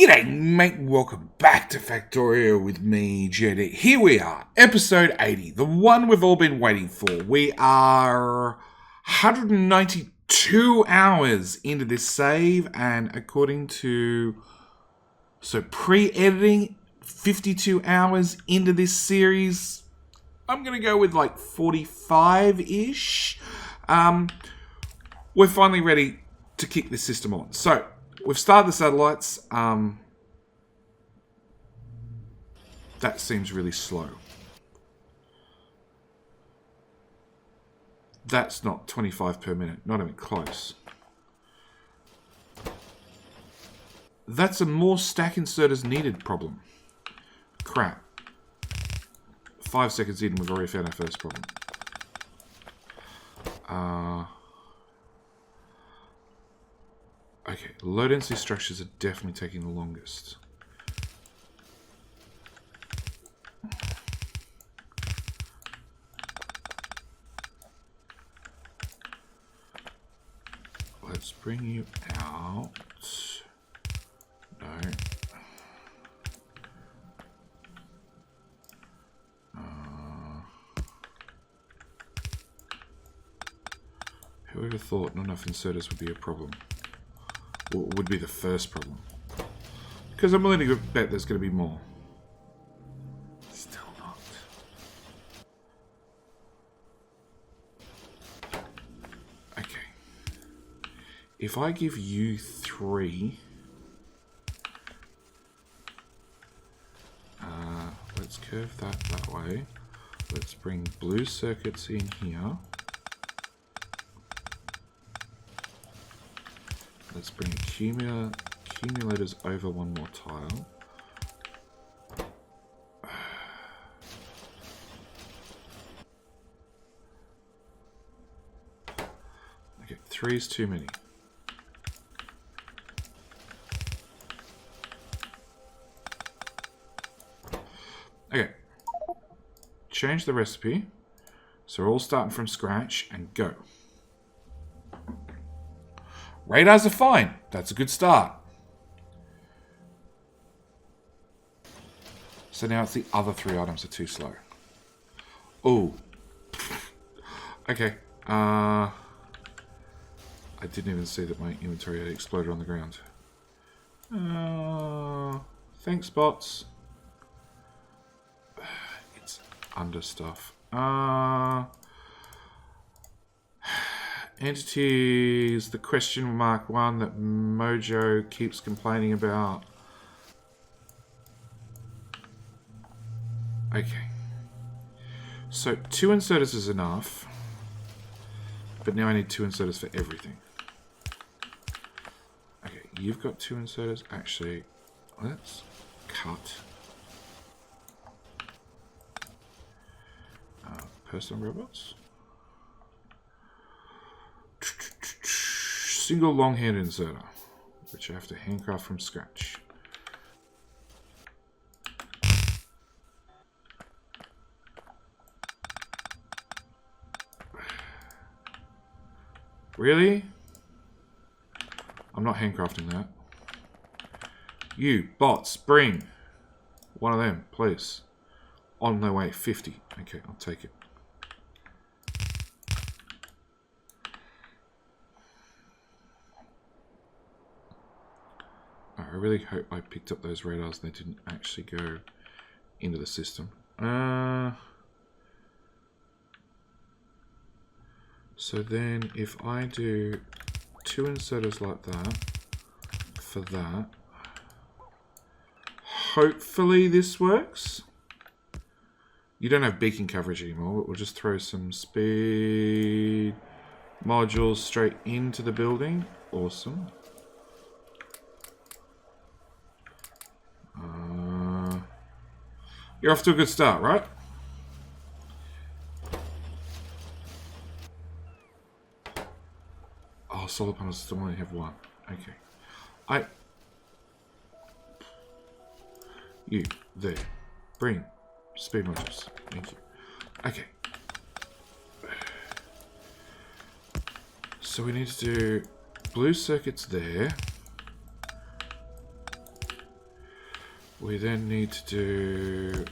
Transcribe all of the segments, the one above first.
G'day mate, welcome back to Factorio with me, JD. Here we are, episode 80, the one we've all been waiting for. We are 192 hours into this save, and according to, pre-editing, 52 hours into this series. I'm going to go with like 45-ish. We're finally ready to kick this system on. So, we've started the satellites. That seems really slow. That's not 25 per minute. Not even close. That's a more stack inserters needed problem. Crap. 5 seconds in, we've already found our first problem. Okay, low density structures are definitely taking the longest. Let's bring you out. No. Whoever thought not enough inserters would be a problem? Or would be the first problem? Because I'm willing to bet there's going to be more. Still not. Okay. If I give you 3... let's curve that way. Let's bring blue circuits in here. Let's bring accumulators over one more tile. Okay, 3 is too many. Okay. Change the recipe. So we're all starting from scratch and go. Radars are fine. That's a good start. So now it's the other 3 items are too slow. Oh. Okay. I didn't even see that my inventory had exploded on the ground. Thanks, bots. It's under stuff. Entities, the question mark one that Mojo keeps complaining about. Okay. So 2 inserters is enough. But now I need 2 inserters for everything. Okay, you've got 2 inserters. Actually, let's cut. Personal robots. Single long-hand inserter, which I have to handcraft from scratch. Really? I'm not handcrafting that. You, bots, bring one of them, please. On their way, 50. Okay, I'll take it. I really hope I picked up those radars and they didn't actually go into the system. So then if I do 2 inserters like that, for that, hopefully this works. You don't have beacon coverage anymore, but we'll just throw some speed modules straight into the building. Awesome. You're off to a good start, right? Oh, solar panels still only have 1. Okay. You, there. Bring speed modules. Thank you. Okay. So we need to do blue circuits there. We then need to do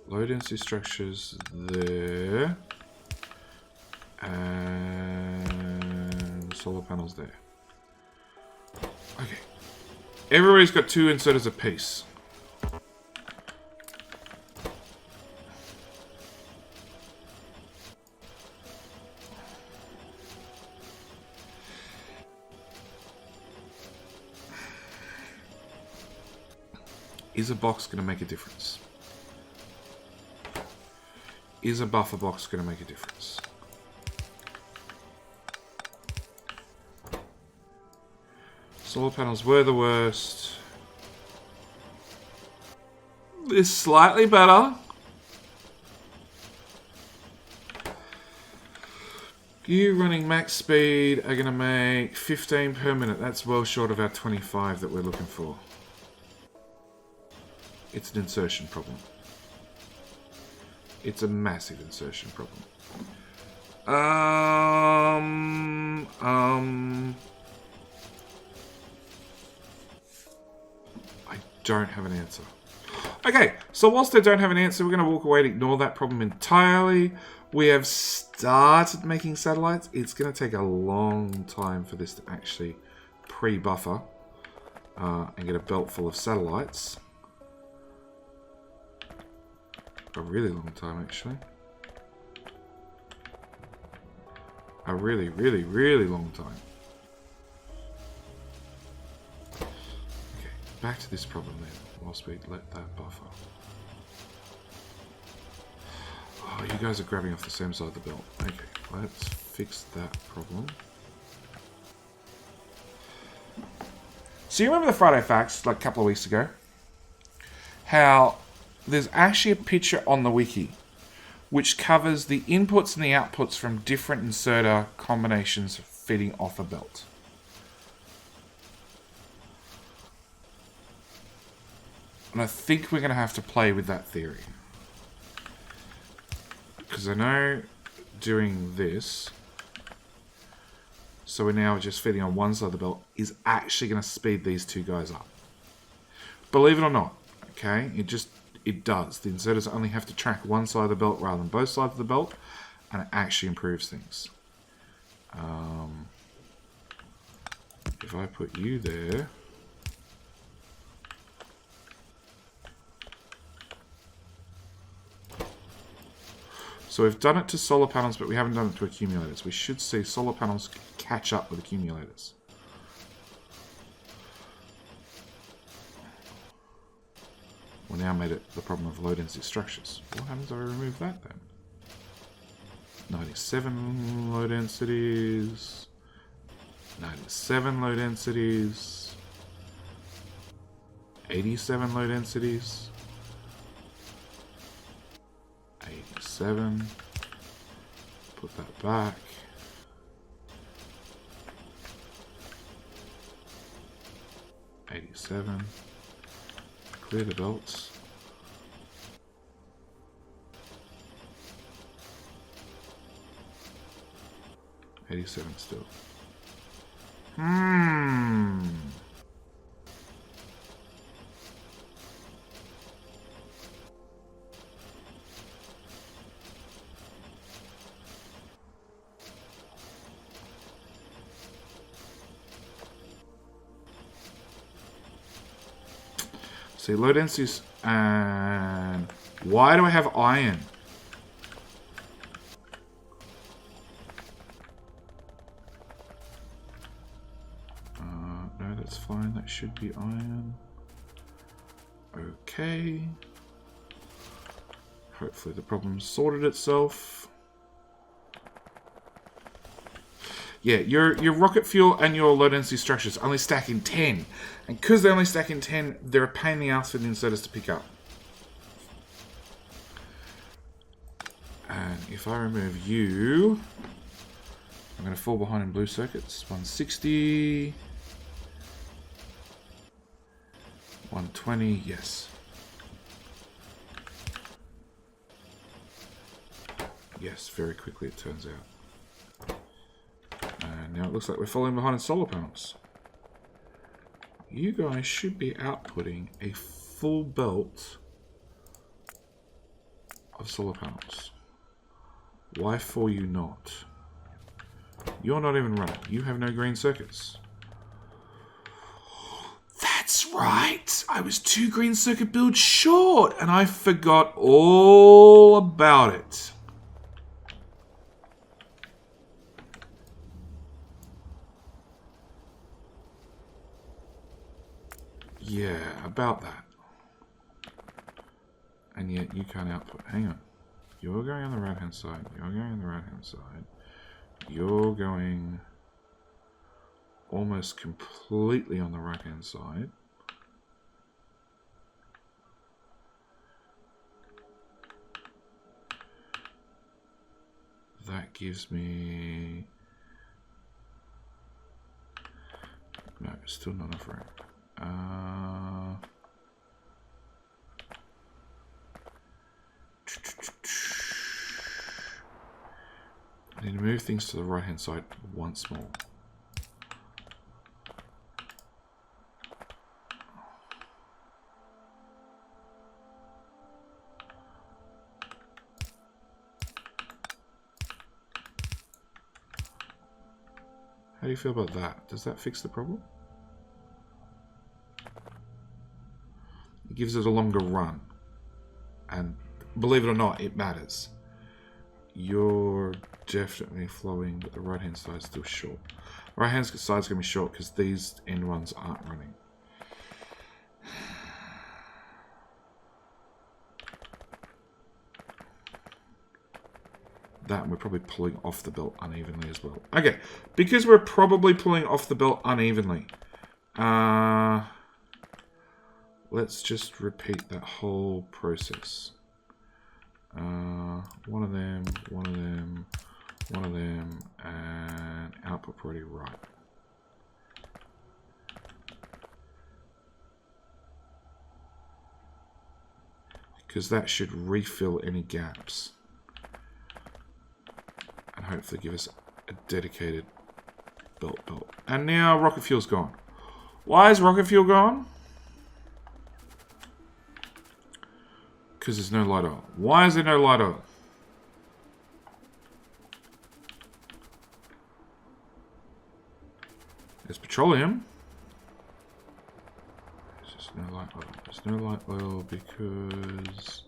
low density structures there and solar panels there. Okay. Everybody's got 2 inserters apiece. Is a box going to make a difference? Is a buffer box going to make a difference? Solar panels were the worst. This slightly better. You running max speed are going to make 15 per minute. That's well short of our 25 that we're looking for. It's an insertion problem. It's a massive insertion problem. I don't have an answer. Okay, so whilst I don't have an answer, we're going to walk away and ignore that problem entirely. We have started making satellites. It's going to take a long time for this to actually pre-buffer and get a belt full of satellites. A really long time, actually. A really, really, really long time. Okay, back to this problem then, whilst we let that buffer. Oh, you guys are grabbing off the same side of the belt. Okay, let's fix that problem. So you remember the Friday Facts, like a couple of weeks ago? How there's actually a picture on the wiki which covers the inputs and the outputs from different inserter combinations fitting off a belt. And I think we're going to have to play with that theory. Because I know doing this, so we're now just fitting on one side of the belt, is actually going to speed these two guys up. Believe it or not, okay? It does. The inserters only have to track one side of the belt rather than both sides of the belt, and it actually improves things. If I put you there, so we've done it to solar panels, but we haven't done it to accumulators. We should see solar panels catch up with accumulators. We now made it the problem of low density structures. What happens if I remove that then? 97 low densities. 97 low densities. 87 low densities. 87. Put that back. 87. Clear the belts. $87 still. See, low densities, and why do I have iron? No, that's fine. That should be iron. Okay. Hopefully the problem sorted itself. Yeah, your rocket fuel and your low density structures only stack in 10. And because they only stack in 10, they're a pain in the ass for the inserters to pick up. And if I remove you, I'm going to fall behind in blue circuits. 160. 120, yes. Yes, very quickly it turns out. And now it looks like we're falling behind in solar panels. you guys should be outputting a full belt of solar panels. Why for you not? You're not even running. You have no green circuits. That's right! I was 2 green circuit builds short, and I forgot all about it. Yeah, about that. And yet you can't output. Hang on. You're going on the right-hand side. You're going on the right-hand side. You're going almost completely on the right-hand side. That gives me... No, still not enough room. I need to move things to the right hand side once more. How do you feel about that? Does that fix the problem? It gives it a longer run. And believe it or not, it matters. You're definitely flowing, but the right hand side is still short. The right hand side is going to be short because these end ones aren't running. That, and we're probably pulling off the belt unevenly as well. Okay, because we're probably pulling off the belt unevenly, let's just repeat that whole process. One of them, one of them, one of them, and output priority right. Because that should refill any gaps. And hopefully give us a dedicated belt. And now rocket fuel's gone. Why is rocket fuel gone? Because there's no light oil. Why is there no light oil? There's petroleum. There's just no light oil. There's no light oil because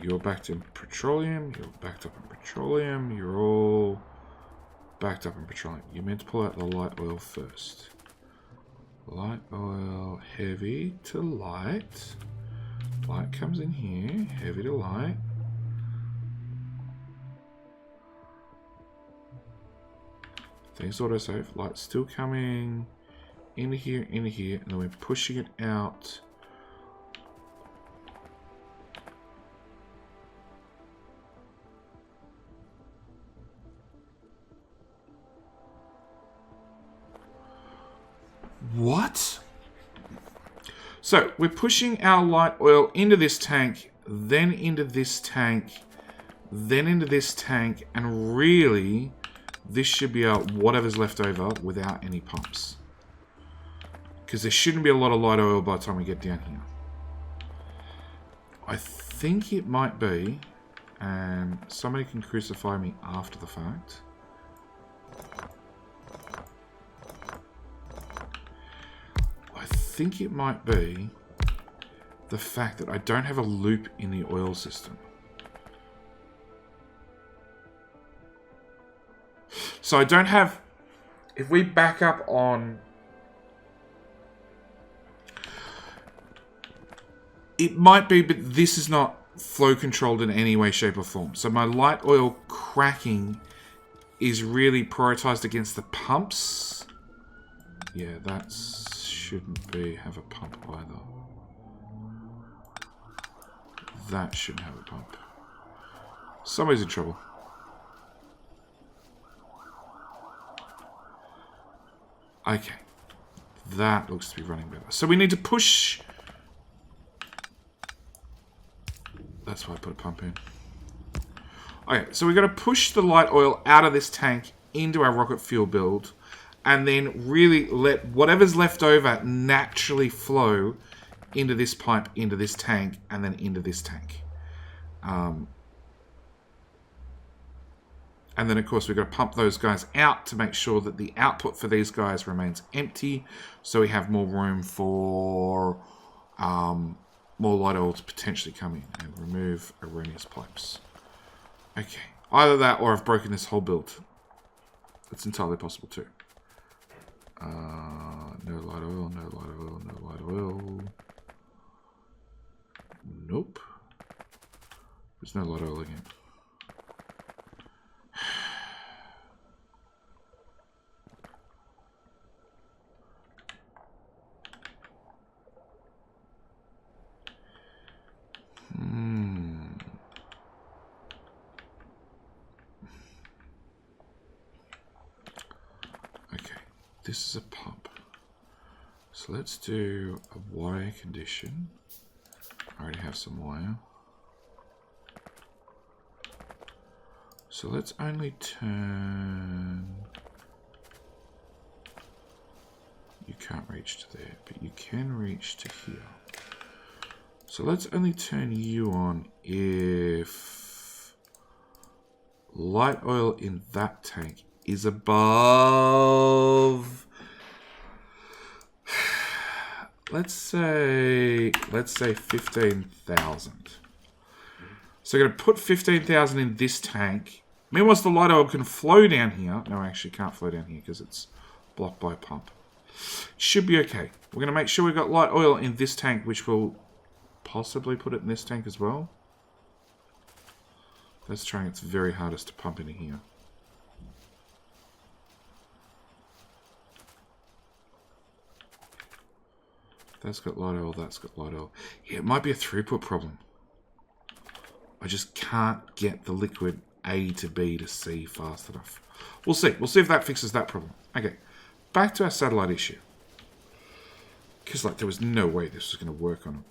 you're backed in petroleum. You're backed up in petroleum. You're all backed up in petroleum. You meant to pull out the light oil first. Light oil, heavy to light. Light comes in here, heavy to light. Things autosave. Light's still coming into here, and then we're pushing it out. What? So we're pushing our light oil into this tank, then into this tank, then into this tank, and really this should be whatever's left over without any pumps. Because there shouldn't be a lot of light oil by the time we get down here. I think it might be, and somebody can crucify me after the fact. I think it might be the fact that I don't have a loop in the oil system. So I don't have... If we back up on... It might be, but this is not flow controlled in any way, shape or form. So my light oil cracking is really prioritized against the pumps. Yeah, that shouldn't have a pump either. That shouldn't have a pump. Somebody's in trouble. Okay. That looks to be running better. So we need to push... That's why I put a pump in. Okay, so we've got to push the light oil out of this tank into our rocket fuel build. and then really let whatever's left over naturally flow into this pipe, into this tank, and then into this tank. And then, of course, we've got to pump those guys out to make sure that the output for these guys remains empty, so we have more room for more light oil to potentially come in. And remove erroneous pipes. Okay. Either that or I've broken this whole build. That's entirely possible too. No light oil, no light oil, no light oil. Nope. There's no light oil again. Okay, this is a pump. So let's do a wire condition. I already have some wire. So let's only turn... You can't reach to there, but you can reach to here. So let's only turn you on if light oil in that tank is above, let's say 15,000. So I'm going to put 15,000 in this tank. Meanwhile, the light oil can flow down here. No, actually can't flow down here because it's blocked by a pump. Should be okay. We're going to make sure we've got light oil in this tank, which will possibly put it in this tank as well. That's trying its very hardest to pump into here. That's got light oil, that's got light oil. Yeah, it might be a throughput problem. I just can't get the liquid A to B to C fast enough. We'll see. We'll see if that fixes that problem. Okay, back to our satellite issue. Because, like, there was no way this was going to work on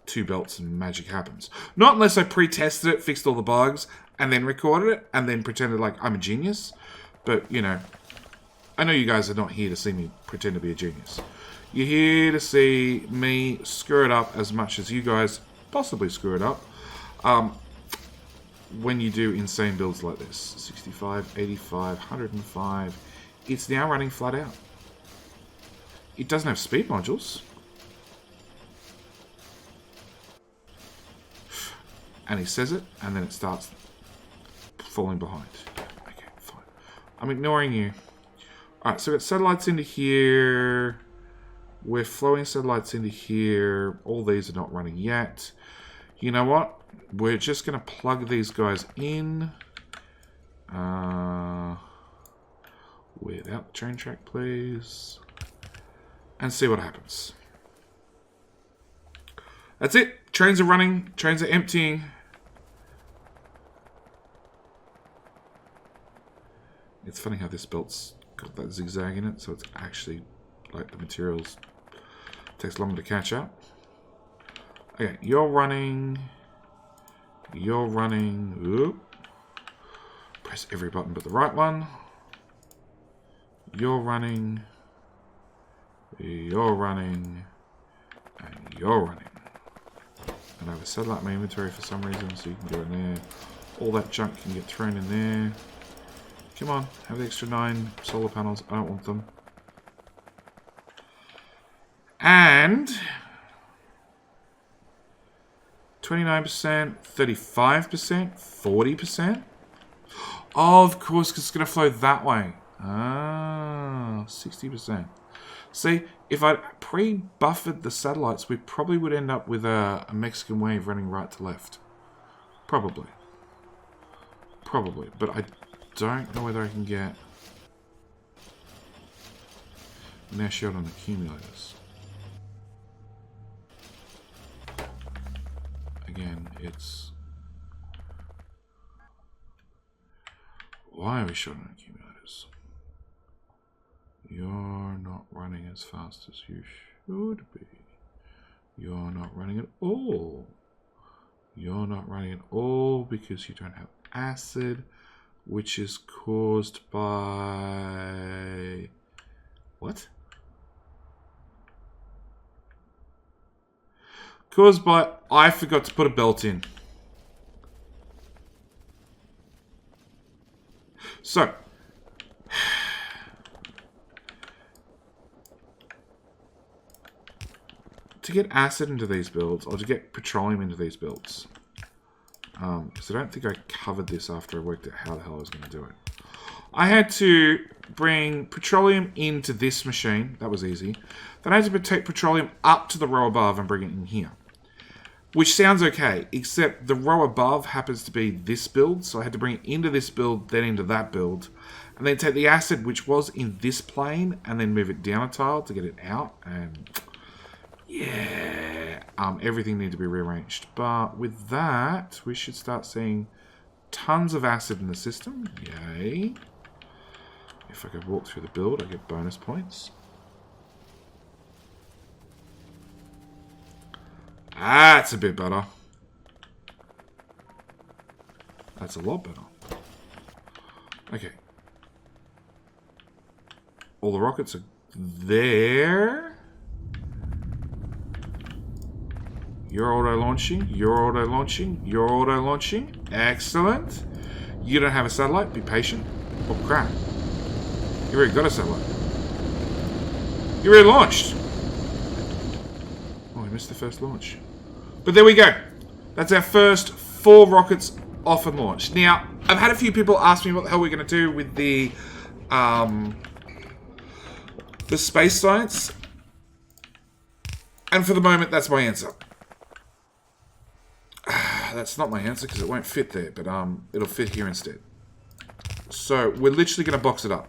2 belts and magic happens. Not unless I pre-tested it, fixed all the bugs, and then recorded it, and then pretended like I'm a genius. But, you know, I know you guys are not here to see me pretend to be a genius. You're here to see me screw it up as much as you guys possibly screw it up. When you do insane builds like this. 65, 85, 105. It's now running flat out. It doesn't have speed modules. And he says it, and then it starts falling behind. Okay, fine. I'm ignoring you. Alright, so we've got satellites into here. We're flowing satellites into here. All these are not running yet. You know what? We're just going to plug these guys in. Without the train track, please. And see what happens. That's it. Trains are running. Trains are emptying. It's funny how this belt's got that zigzag in it, so it's actually like the materials takes longer to catch up. Okay, you're running. You're running. Oop. Press every button but the right one. You're running. You're running. And you're running. And I have a satellite in my inventory for some reason, so you can go in there. All that junk can get thrown in there. Come on, have the extra 9 solar panels. I don't want them. And 29%, 35%, 40%. Oh, of course, because it's going to flow that way. Ah, 60%. See, if I pre-buffered the satellites, we probably would end up with a Mexican wave running right to left. Probably. Probably. But I don't know whether I can get mesh out on accumulators. Again, it's... Why are we short on accumulators? You're not running as fast as you should be. You're not running at all. You're not running at all because you don't have acid, which is caused by What? Caused by I forgot to put a belt in. So, to get acid into these builds, or to get petroleum into these builds, because I don't think I covered this after I worked out how the hell I was going to do it. I had to bring petroleum into this machine. That was easy. Then I had to take petroleum up to the row above and bring it in here. Which sounds okay, except the row above happens to be this build, so I had to bring it into this build, then into that build, and then take the acid, which was in this plane, and then move it down a tile to get it out, and yeah, everything needed to be rearranged. But with that, we should start seeing tons of acid in the system. Yay. If I could walk through the build, I get bonus points. That's a bit better. That's a lot better. Okay. All the rockets are there. You're auto-launching. You're auto-launching. You're auto-launching. Excellent. You don't have a satellite. Be patient. Oh, crap. You already got a satellite. You already launched. Oh, we missed the first launch. But there we go. That's our first 4 rockets off and launched. Now, I've had a few people ask me what the hell we're going to do with the space science. And for the moment, that's my answer. That's not my answer because it won't fit there, but it'll fit here instead. So we're literally going to box it up.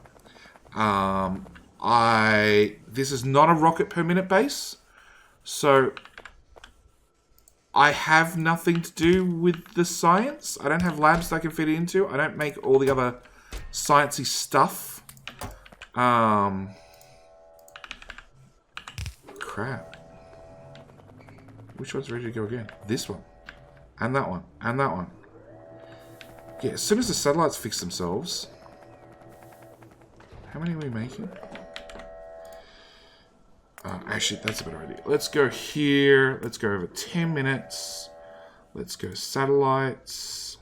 This is not a rocket per minute base, so I have nothing to do with the science. I don't have labs that I can fit it into. I don't make all the other sciencey stuff. Crap. Which one's ready to go again? This one. And that one. And that one. Yeah, as soon as the satellites fix themselves... How many are we making? Actually, that's a better idea. Let's go here. Let's go over 10 minutes. Let's go satellites.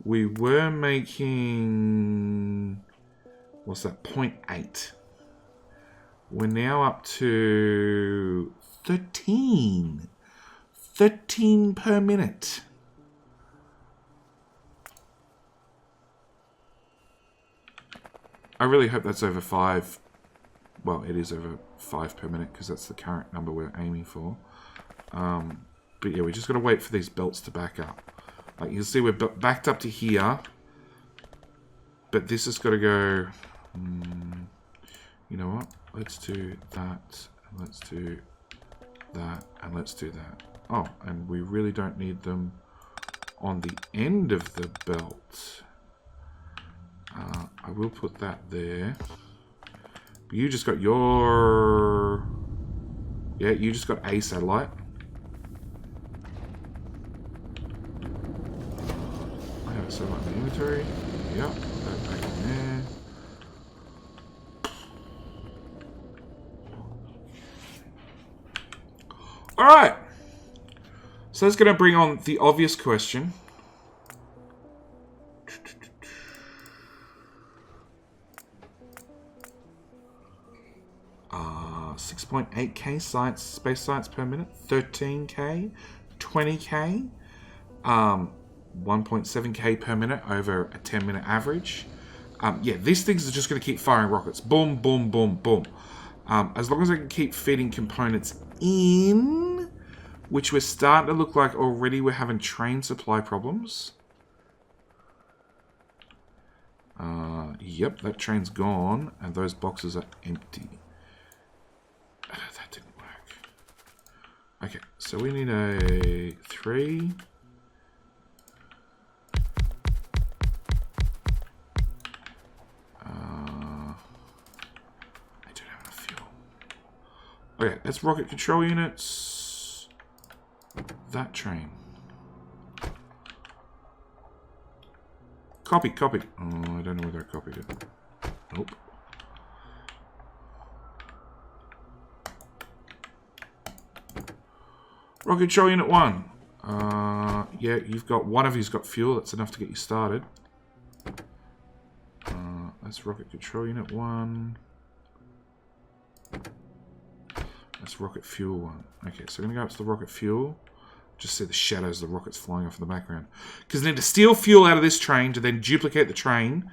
We were making... What's that? 0.8. We're now up to 13. 13 per minute. I really hope that's over 5. Well, it is over 5 per minute because that's the current number we're aiming for. But yeah, we just got to wait for these belts to back up. Like you can see, we're backed up to here. But this has got to go... you know what? Let's do that. And let's do that. And let's do that. Oh, and we really don't need them on the end of the belt. I will put that there. But you just got your... Yeah, you just got a satellite. I have a satellite in the inventory. Yep, put that back in there. Alright. So that's going to bring on the obvious question. 6.8k space science per minute, 13k, 20k, 1.7k per minute over a 10-minute average. Yeah, these things are just going to keep firing rockets. Boom, boom, boom, boom. As long as I can keep feeding components in, which we're starting to look like already we're having train supply problems. Yep, that train's gone, and those boxes are empty. That didn't work. Okay, so we need a 3. I don't have enough fuel. Okay, that's rocket control units. That train. Copy, copy. Oh, I don't know whether I copied it. Nope. Rocket Control Unit 1. Yeah, you've got... One of you's got fuel. That's enough to get you started. That's Rocket Control Unit 1. That's Rocket Fuel 1. Okay, so we're going to go up to the Rocket Fuel. Just see the shadows of the rockets flying off in the background. Because I need to steal fuel out of this train to then duplicate the train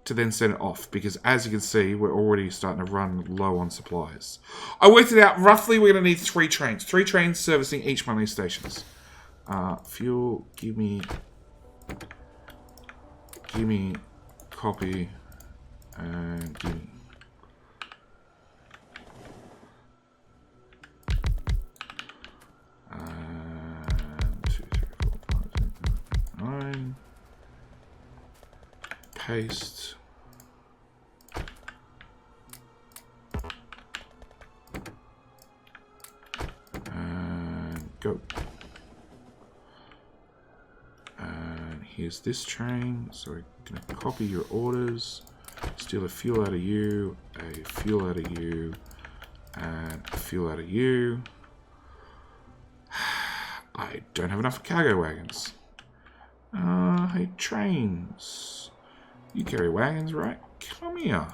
to then send it off. Because as you can see, we're already starting to run low on supplies. I worked it out. Roughly, we're going to need 3 trains. 3 trains servicing each one of these stations. Fuel, give me copy, and give me. Paste. And go. And here's this train. So we're going to copy your orders. Steal a fuel out of you. A fuel out of you. And a fuel out of you. I don't have enough cargo wagons. Hey, trains. You carry wagons, right? Come here.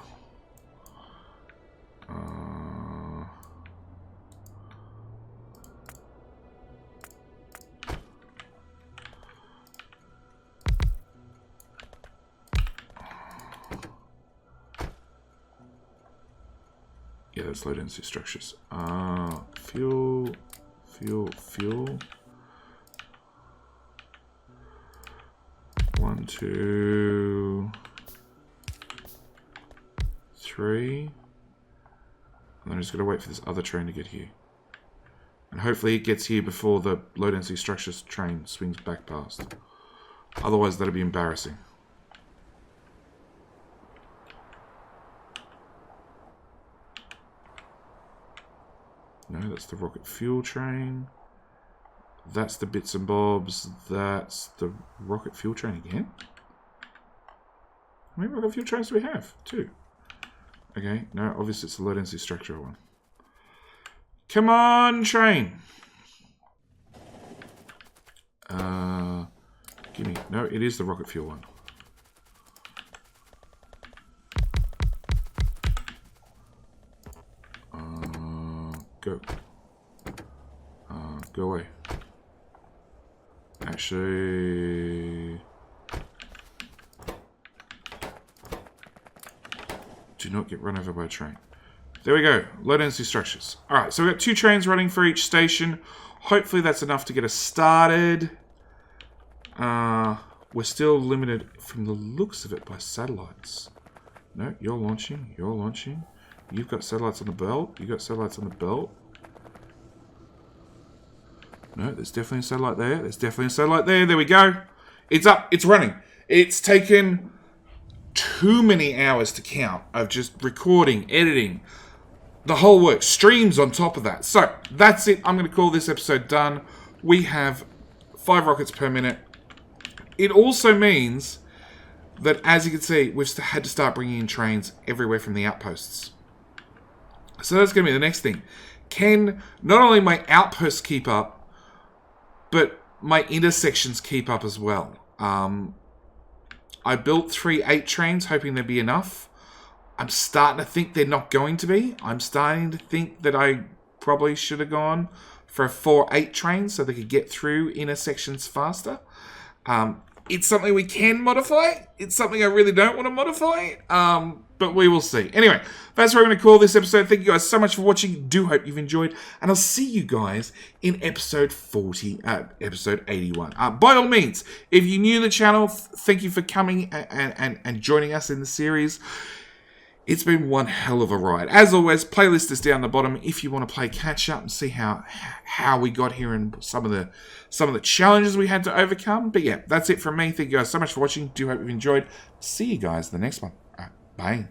Yeah, that's low density structures. Fuel. 1, 2, 3. And then I'm just going to wait for this other train to get here. And hopefully it gets here before the low density structures train swings back past. Otherwise that'll be embarrassing. No, that's the rocket fuel train. That's the bits and bobs. That's the rocket fuel train again. How many rocket fuel trains do we have? 2. Okay, no, obviously it's the low density structure one. Come on, train. Give me. No, it is the rocket fuel one. Go. Go away. Actually, do not get run over by a train. There we go. Low density structures. Alright, so we've got 2 trains running for each station. Hopefully that's enough to get us started. We're still limited from the looks of it by satellites. No, you're launching. You're launching. You've got satellites on the belt. You've got satellites on the belt. No, there's definitely a satellite there. There's definitely a satellite there. There we go. It's up. It's running. It's taken too many hours to count of just recording, editing, the whole work. Streams on top of that. So, that's it. I'm going to call this episode done. We have 5 rockets per minute. It also means that, as you can see, we've had to start bringing in trains everywhere from the outposts. So that's going to be the next thing. Can not only my outposts keep up, but my intersections keep up as well. I built 3 8 trains, hoping there'd be enough. I'm starting to think they're not going to be. I'm starting to think that I probably should have gone for a 4 8 train so they could get through intersections faster. It's something we can modify. It's something I really don't want to modify. But we will see. Anyway, that's where I'm going to call this episode. Thank you guys so much for watching. Do hope you've enjoyed. And I'll see you guys in episode 81. By all means, if you're new to the channel, thank you for coming and joining us in the series. It's been one hell of a ride. As always, playlist is down the bottom if you want to play catch up and see how we got here and some of the challenges we had to overcome. But yeah, that's it from me. Thank you guys so much for watching. Do hope you've enjoyed. See you guys in the next one. Bye.